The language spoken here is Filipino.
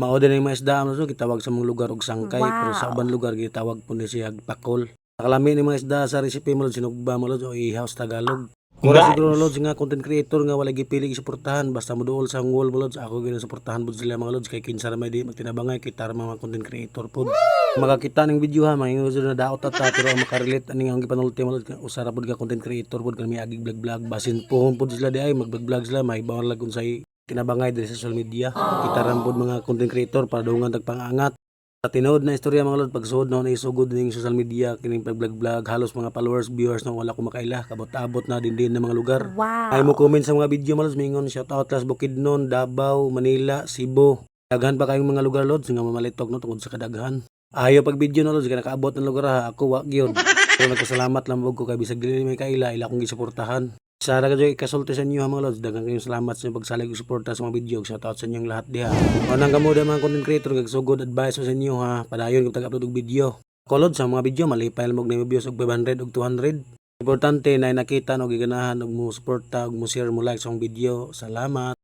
Mao din ang mga isda ano so gitawag sa mga lugar og sangkay pero sa ubang lugar gitawag po ni siya pakol. Nakalami ni mga isda sa recipe mo sinugba mo o ihaw sa Tagalog. Kura siguro lods nga content creator nga wala gipili suportahan basta moduol sa wall mo lods ako gyud suportahan pud sila mga lods kay kinsa ra may di magtinabangay kita ra mga content creator pud. Makakita ning video ha mahingos na daot ata pero makarelate ani nga ang gipanulti mo lods usara pud ka content creator pud kami agig vlog basin pohon pud sila di ay mag-vlog sila may bawal lag unsay kinabangay diri sa social media. Kita ra pud mga content creator para dungan tagpangangat. Sa tinuod na istorya mga lord pagsuod na isugod ning social media kining pag-vlog halos mga followers viewers nang wala ko makaila kabot-abot na din na mga lugar. Ay mo comment sa mga video mga lord mingon shout out Las Bukidnon, Davao, Manila, Cebu. Daghan pa kayong mga lugar lord nga mamalitok no tungod sa kadaghan. Ayo pag video no lord kay nakaabot ng lugar ha ako wa gyud. Pero nagpasalamat lang ko kay bisag dili may kaila ila akong gisuportahan. Sara ka dyan ikasulti sa inyo ha mga lods. Dagang kayong salamat sa pagsalig og suporta sa mga video. Shoutout sa inyong lahat diha. Unang kamo din mga content creator kagsugod advice sa inyo ha. Padayon kung tag-upload og video. Kolod sa mga video malipay lang na views og 500 og 200. Importante na nakita no giganahan og mo suporta og mo share mo like sa mga video. Salamat.